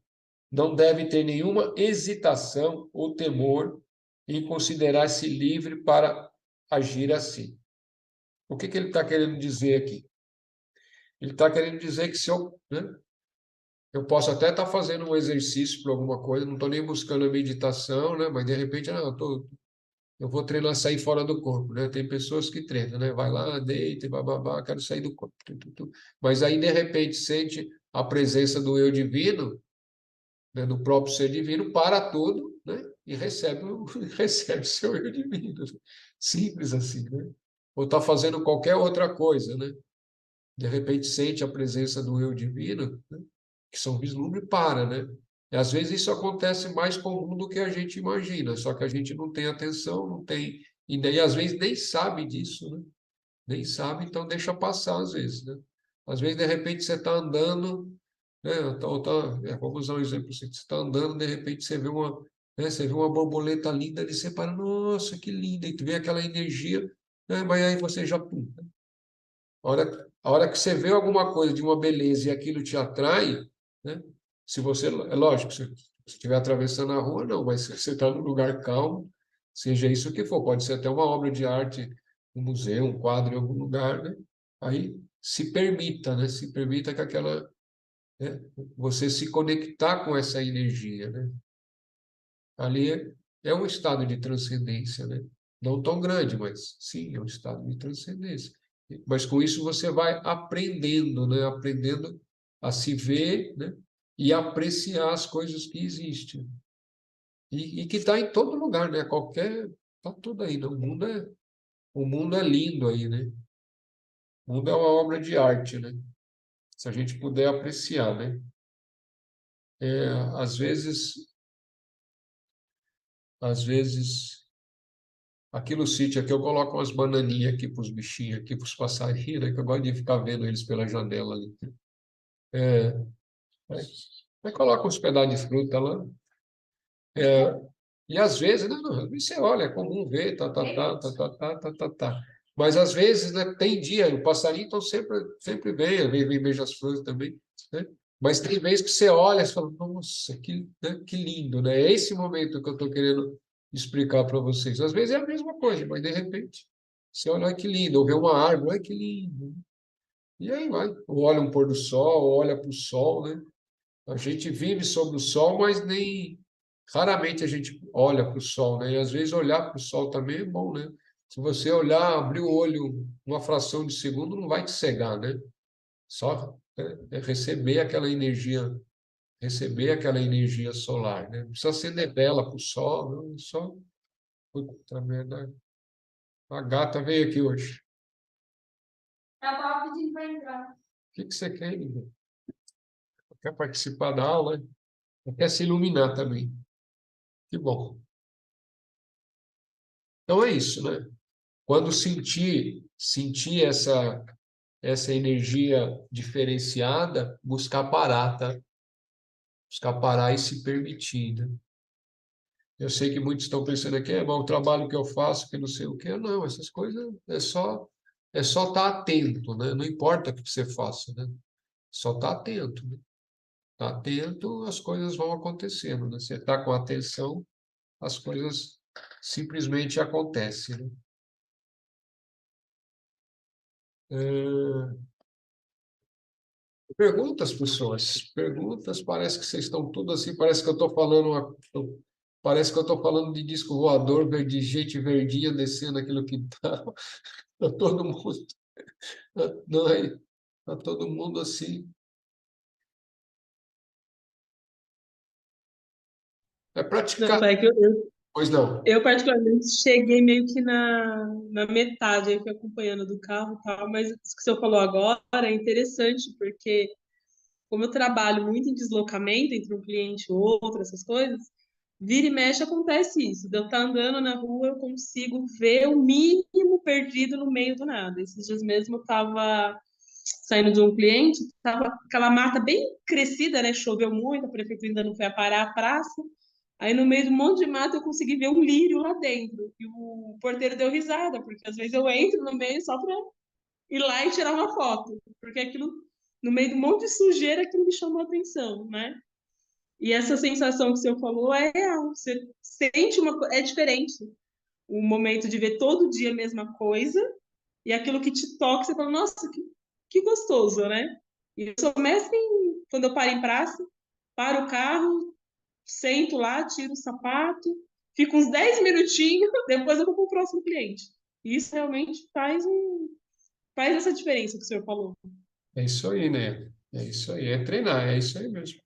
Não deve ter nenhuma hesitação ou temor em considerar-se livre para agir assim. O que ele está querendo dizer aqui? Ele está querendo dizer que se eu, né, eu posso até estar fazendo um exercício para alguma coisa, não estou nem buscando a meditação, né, mas de repente, eu vou treinar sair fora do corpo, né? Tem pessoas que treinam, né? Vai lá, deita, bababá, quero sair do corpo. Mas aí, de repente, sente a presença do eu divino, né? Do próprio ser divino, para tudo, né? E recebe, recebe seu eu divino. Simples assim, né? Ou está fazendo qualquer outra coisa, né? De repente, sente a presença do eu divino, né? Que são vislumbre, para, né? E às vezes isso acontece mais comum do que a gente imagina, só que a gente não tem atenção, não tem, e daí às vezes nem sabe disso, né? Nem sabe, então deixa passar às vezes, né? Às vezes, de repente, você está andando, né? Vamos usar um exemplo assim, você está andando, de repente você vê uma borboleta linda, e você para, nossa, que linda, e tu vê aquela energia, né? Mas aí você já, pum, a hora que você vê alguma coisa de uma beleza e aquilo te atrai, né? Se você, é lógico, se você estiver atravessando a rua, não, mas se você está num lugar calmo, seja isso o que for, pode ser até uma obra de arte, um museu, um quadro em algum lugar, né? Aí se permita, né? Se permita que né? Você se conectar com essa energia, né? Ali é um estado de transcendência, né? Não tão grande, mas sim, é um estado de transcendência. Mas com isso você vai aprendendo, né? Aprendendo a se ver, né? E apreciar as coisas que existem. E que está em todo lugar, né? Qualquer. Está tudo aí, né? O mundo é lindo aí, né? O mundo é uma obra de arte, né? Se a gente puder apreciar, né? Às vezes, aqui no sítio aqui eu coloco umas bananinhas aqui para os bichinhos, aqui para os passarinhos, né? Que eu gosto de ficar vendo eles pela janela ali. Aí coloca uns pedaços de fruta lá. É, e às vezes, né, não, você olha, é comum ver, tá, tá, tá, tá, tá, tá, tá, tá, tá. Mas às vezes, né, tem dia, o passarinho então sempre vem beija as flores também, né? Mas tem vezes que você olha e fala, nossa, que lindo, né? É esse momento que eu estou querendo explicar para vocês. Às vezes é a mesma coisa, mas de repente você olha, olha que lindo, ou vê uma árvore, olha que lindo. E aí vai, ou olha um pôr do sol, ou olha para o sol, né? A gente vive sob o sol, mas nem raramente a gente olha para o sol, né? E às vezes olhar para o sol também é bom, né? Se você olhar, abrir o olho uma fração de segundo, não vai te cegar, né? Só é receber aquela energia solar, né? Não precisa acender vela para o sol, não, só. Puta merda, a gata veio aqui hoje. Ela estava pedindo para entrar. O que você quer, Lívia? Quer participar da aula? Quer se iluminar também? Que bom. Então é isso, né? Quando sentir essa energia diferenciada, buscar parar, tá? Buscar parar e se permitir, né? Eu sei que muitos estão pensando aqui, mas o trabalho que eu faço, que não sei o quê. Não, essas coisas é só estar atento, né? Não importa o que você faça, né? Só estar atento, né? Tá atento, as coisas vão acontecendo, né? Você está com atenção, as coisas simplesmente acontecem, né? É, perguntas, pessoas. Perguntas, parece que vocês estão tudo assim, parece que eu estou falando parece que eu estou falando de disco voador, de gente verdinha descendo aqui no quintal. Tá todo mundo, não é? Tá todo mundo assim. É Não, praticar, pai, que pois não. eu particularmente cheguei meio que na metade, aí fui acompanhando do carro e tal, mas isso que o senhor falou agora é interessante, porque como eu trabalho muito em deslocamento entre um cliente e outro, essas coisas, vira e mexe acontece isso. De eu estar andando na rua, eu consigo ver o mínimo perdido no meio do nada. Esses dias mesmo eu estava saindo de um cliente, estava aquela mata bem crescida, né? Choveu muito, a prefeitura ainda não foi aparar a praça. Aí no meio de um monte de mato eu consegui ver um lírio lá dentro. E o porteiro deu risada, porque às vezes eu entro no meio só para ir lá e tirar uma foto. Porque aquilo, no meio de um monte de sujeira, aquilo me chamou a atenção, né? E essa sensação que o senhor falou é real. Você sente é diferente. O momento de ver todo dia a mesma coisa e aquilo que te toca, você fala, nossa, que gostoso, né? E eu sou mestre quando eu paro em praça, paro o carro, sento lá, tiro o sapato, fico uns 10 minutinhos, depois eu vou para o próximo cliente. E isso realmente faz essa diferença que o senhor falou. É isso aí, né? É isso aí, é treinar, é isso aí mesmo.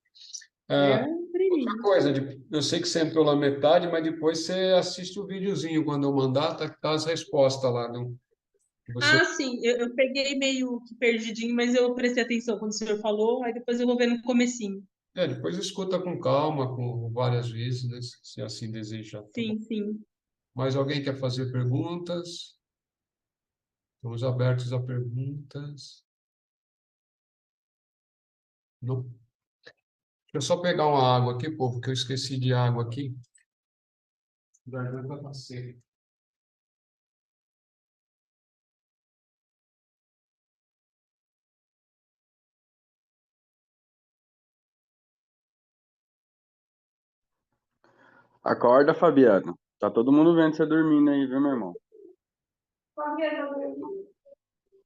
É Ah, um outra treininho. coisa, eu sei que você entrou na metade, mas depois você assiste o videozinho quando eu mandar, tá as respostas lá. Não? Você, Ah, sim, eu peguei meio que perdidinho, mas eu prestei atenção quando o senhor falou, aí depois eu vou ver no comecinho. depois escuta com calma, com várias vezes, né, se assim desejar, tá bom? Sim, sim. Mais alguém quer fazer perguntas? Estamos abertos a perguntas. Não? Deixa eu só pegar uma água aqui, povo, que eu esqueci de água aqui. A garganta tá seca. Acorda, Fabiano. Tá todo mundo vendo você dormindo aí, viu, meu irmão?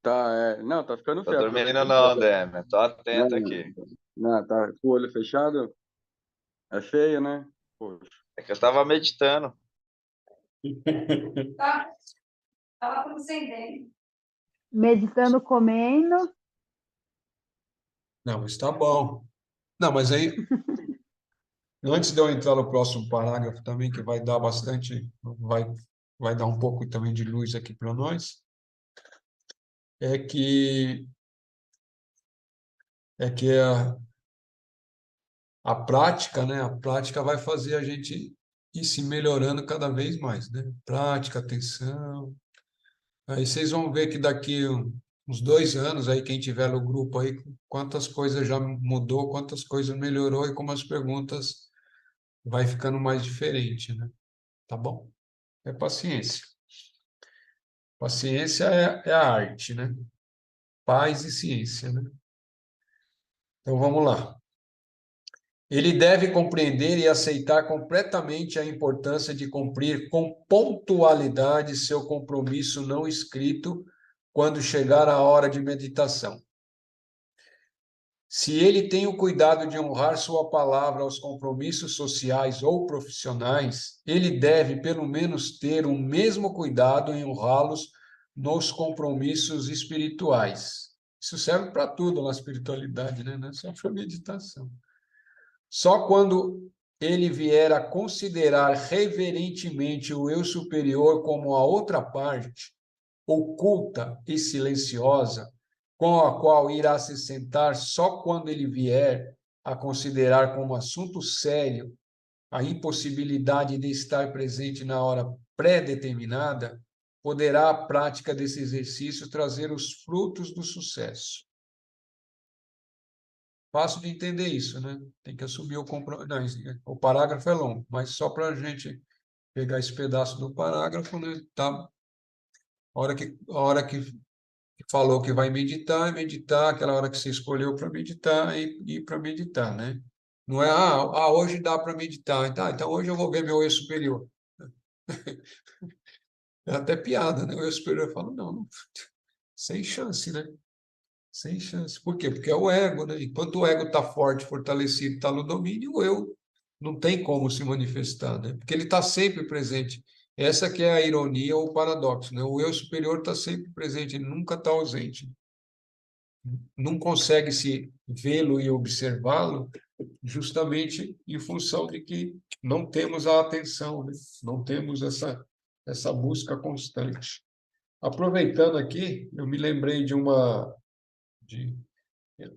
Tá, Não, tá ficando Tô feio. dormindo Aproveita. não, Demi. Tô Não, atento aqui. não, tá com o olho fechado? É feio, né? Poxa. É que eu tava meditando. Tava tudo sem dente. Meditando, comendo. Não, mas tá bom. Não, mas aí, antes de eu entrar no próximo parágrafo também, que vai dar bastante, vai dar um pouco também de luz aqui para nós, é que a prática, né? A prática vai fazer a gente ir se melhorando cada vez mais, né? Prática, atenção. Aí vocês vão ver que daqui uns 2 anos, aí quem tiver no grupo aí, quantas coisas já mudou, quantas coisas melhorou e como as perguntas vai ficando mais diferente, né? Tá bom? É paciência. Paciência é a arte, né? Paz e ciência, né? Então vamos lá. Ele deve compreender e aceitar completamente a importância de cumprir com pontualidade seu compromisso não escrito quando chegar a hora de meditação. Se ele tem o cuidado de honrar sua palavra aos compromissos sociais ou profissionais, ele deve, pelo menos, ter o mesmo cuidado em honrá-los nos compromissos espirituais. Isso serve para tudo na espiritualidade, né? Não é só para meditação. Só quando ele vier a considerar reverentemente o eu superior como a outra parte, oculta e silenciosa, com a qual irá se sentar só quando ele vier a considerar como assunto sério a impossibilidade de estar presente na hora pré-determinada, poderá a prática desse exercício trazer os frutos do sucesso. Fácil de entender isso, né? Tem que assumir o compromisso. Não, o parágrafo é longo, mas só para a gente pegar esse pedaço do parágrafo, né? Tá? A hora que falou que vai meditar, é meditar, aquela hora que você escolheu para meditar e ir para meditar, né? Não é, hoje dá para meditar, tá, então hoje eu vou ver meu eu superior. É até piada, né? O eu superior fala, não, sem chance, né? Sem chance. Por quê? Porque é o ego, né? Enquanto o ego está forte, fortalecido, está no domínio, o eu não tem como se manifestar, né? Porque ele está sempre presente. Essa que é a ironia ou o paradoxo, né? O eu superior está sempre presente, ele nunca está ausente. Não consegue se vê-lo e observá-lo justamente em função de que não temos a atenção, né? Não temos essa busca constante. Aproveitando aqui, eu me lembrei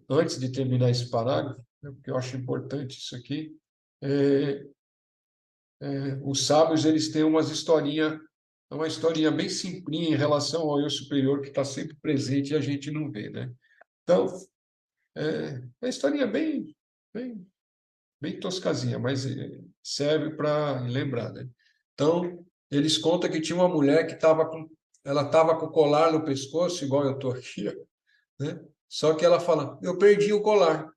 antes de terminar esse parágrafo, né, porque eu acho importante isso aqui, os sábios eles têm uma historinha bem simplinha em relação ao eu superior que está sempre presente e a gente não vê, né? Então, é uma historinha bem toscazinha, mas serve para lembrar, né? Então, eles contam que tinha uma mulher que estava com o colar no pescoço, igual eu estou aqui, né? Só que ela fala, eu perdi o colar.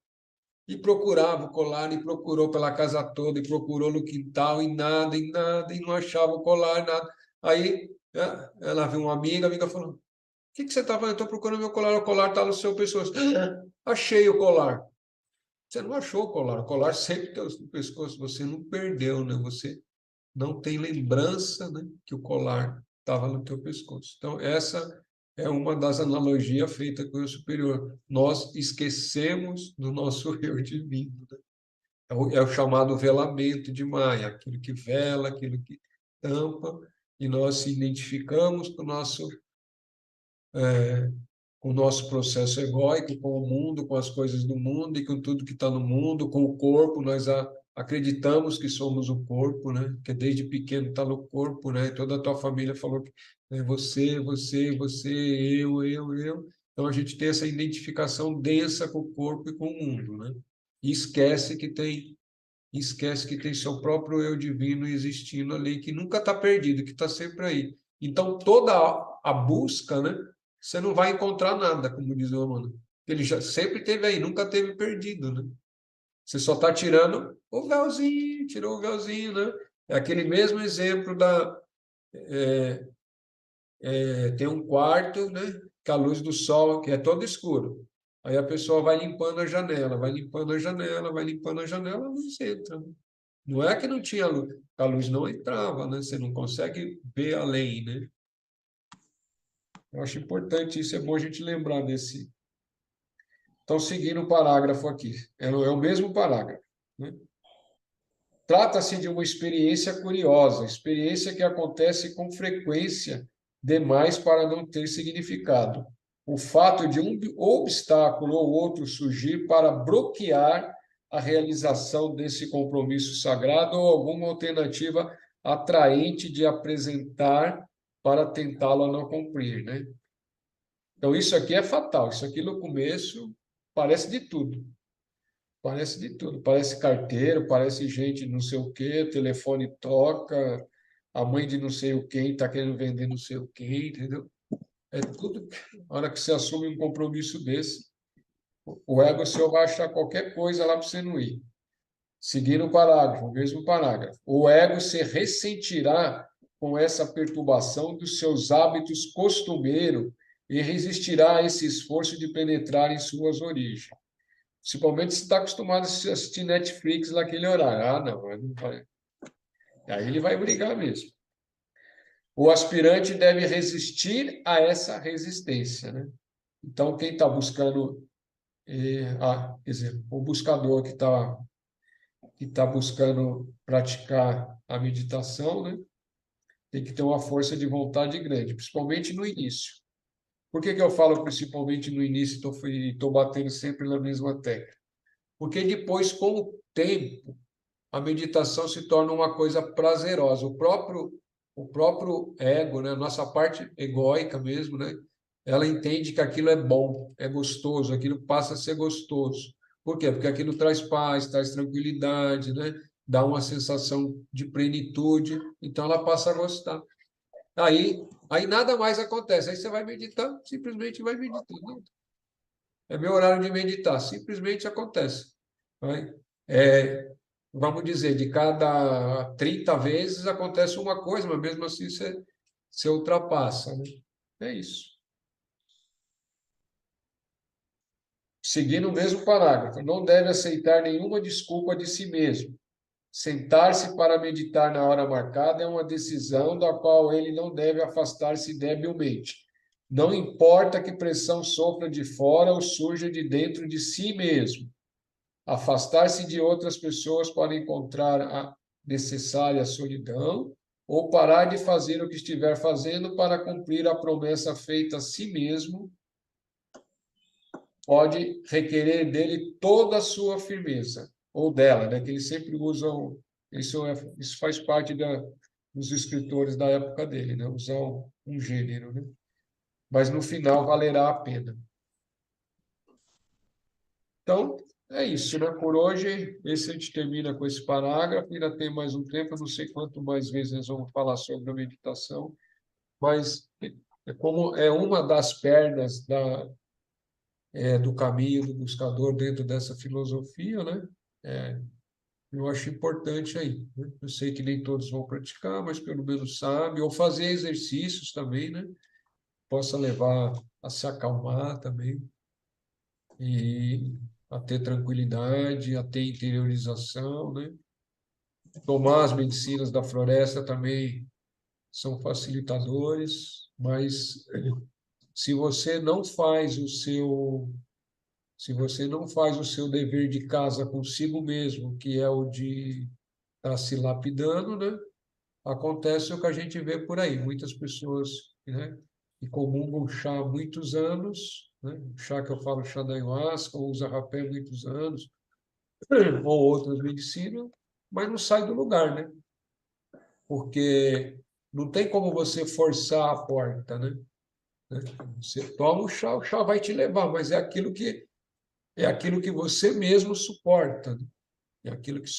E procurava o colar, e procurou pela casa toda, e procurou no quintal, e nada, e não achava o colar, nada. Aí ela viu uma amiga, a amiga falou, o que você está fazendo? Eu estou procurando meu colar, o colar está no seu pescoço. Achei o colar. Você não achou o colar sempre está no pescoço, você não perdeu, né? Você não tem lembrança, né, que o colar estava no teu pescoço. Então, essa é uma das analogias feitas com o eu superior. Nós esquecemos do nosso eu divino, né? É o chamado velamento de Maia, aquilo que vela, aquilo que tampa, e nós se identificamos com o nosso processo egóico, com o mundo, com as coisas do mundo e com tudo que está no mundo, com o corpo. Nós acreditamos que somos o corpo, né? Que desde pequeno está no corpo, né? Toda a tua família falou que é você, eu. Então a gente tem essa identificação densa com o corpo e com o mundo, né? E esquece que tem seu próprio eu divino existindo ali, que nunca está perdido, que está sempre aí. Então toda a busca, né? Você não vai encontrar nada, como diz o Amanda. Ele já sempre teve aí, nunca teve perdido, né? Você só está tirando o véuzinho, tirou o véuzinho, né? É aquele mesmo exemplo tem um quarto, né? Com a luz do sol, que é todo escuro. Aí a pessoa vai limpando a janela, vai limpando a janela, vai limpando a janela, a luz entra, né? Não é que não tinha luz, a luz não entrava, né? Você não consegue ver além, né? Eu acho importante isso, é bom a gente lembrar desse. Então, seguindo o parágrafo aqui, é o mesmo parágrafo, né? Trata-se de uma experiência curiosa, experiência que acontece com frequência demais para não ter significado. O fato de um obstáculo ou outro surgir para bloquear a realização desse compromisso sagrado ou alguma alternativa atraente de apresentar para tentá-lo não cumprir, né? Então, isso aqui é fatal. Isso aqui no começo parece de tudo. Parece de tudo. Parece carteiro, parece gente não sei o quê, telefone toca, a mãe de não sei o quem está querendo vender não sei o quê, entendeu? É tudo. Na hora que você assume um compromisso desse, o ego seu vai achar qualquer coisa lá para você não ir. Seguindo o parágrafo, o mesmo parágrafo. O ego se ressentirá com essa perturbação dos seus hábitos costumeiros e resistirá a esse esforço de penetrar em suas origens. Principalmente se está acostumado a assistir Netflix naquele horário. Ah, não, não vai. Aí ele vai brigar mesmo. O aspirante deve resistir a essa resistência, né? Então, quem está buscando, quer dizer, o buscador que tá buscando praticar a meditação, né? Tem que ter uma força de vontade grande, principalmente no início. Por que eu falo principalmente no início e estou batendo sempre na mesma tecla? Porque depois, com o tempo, a meditação se torna uma coisa prazerosa. O próprio ego, né? A nossa parte egóica mesmo, né? Ela entende que aquilo é bom, é gostoso, aquilo passa a ser gostoso. Por quê? Porque aquilo traz paz, traz tranquilidade, né? Dá uma sensação de plenitude, então ela passa a gostar. Aí nada mais acontece. Aí você vai meditar, simplesmente vai meditando. Não, é meu horário de meditar, simplesmente acontece. Vai. Vamos dizer, de cada 30 vezes acontece uma coisa, mas mesmo assim você ultrapassa, né? É isso. Seguindo o mesmo parágrafo, não deve aceitar nenhuma desculpa de si mesmo. Sentar-se para meditar na hora marcada é uma decisão da qual ele não deve afastar-se debilmente. Não importa que pressão sofra de fora ou surja de dentro de si mesmo. Afastar-se de outras pessoas para encontrar a necessária solidão ou parar de fazer o que estiver fazendo para cumprir a promessa feita a si mesmo pode requerer dele toda a sua firmeza, ou dela, né? Que eles sempre usam, isso faz parte dos escritores da época dele, né? Usar um gênero, né? Mas no final valerá a pena. Então, é isso, né? Por hoje, esse a gente termina com esse parágrafo, ainda tem mais um tempo, eu não sei quanto mais vezes nós vamos falar sobre a meditação, mas como é uma das pernas do caminho do buscador dentro dessa filosofia, né? Eu acho importante aí, né? Eu sei que nem todos vão praticar, mas pelo menos sabe, ou fazer exercícios também, né? Possa levar a se acalmar também, e a ter tranquilidade, a ter interiorização, né? Tomar as medicinas da floresta também são facilitadores, mas se você não faz o seu se você não faz o seu dever de casa consigo mesmo, que é o de estar se lapidando, né? Acontece o que a gente vê por aí, muitas pessoas, né, que comungam chá há muitos anos, né? O chá que eu falo, chá da ayahuasca, ou usa rapé há muitos anos, ou outras medicinas, mas não sai do lugar, né? Porque não tem como você forçar a porta, né? Você toma o chá vai te levar, mas é aquilo que você mesmo suporta, né? É aquilo que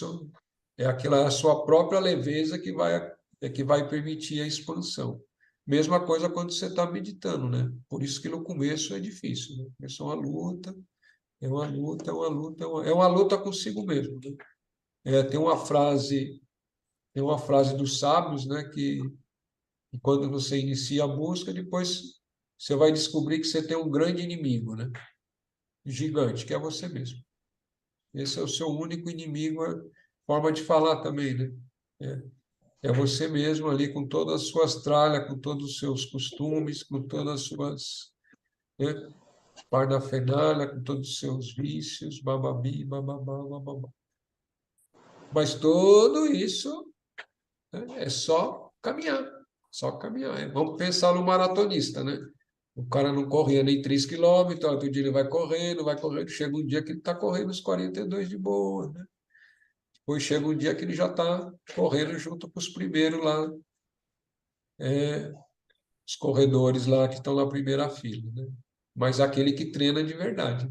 é aquela sua própria leveza que vai permitir a expansão. Mesma coisa quando você está meditando, né? Por isso que no começo é difícil, né? Começa uma luta, é uma luta, é uma luta, é uma luta consigo mesmo, né? Tem uma frase dos sábios, né? Que quando você inicia a busca, depois você vai descobrir que você tem um grande inimigo, né? Gigante, que é você mesmo. Esse é o seu único inimigo, forma de falar também, né? É você mesmo ali com todas as suas tralhas, com todos os seus costumes, com todas as suas, né, parnafernália, com todos os seus vícios, bababi, bababá, bababá. Mas tudo isso, né, é só caminhar, só caminhar. Vamos pensar no maratonista, né? O cara não corria nem 3 quilômetros, outro dia ele vai correndo, chega um dia que ele está correndo os 42 de boa, né? Depois chega um dia que ele já está correndo junto com os primeiros lá, os corredores lá que estão na primeira fila, né? Mas aquele que treina de verdade.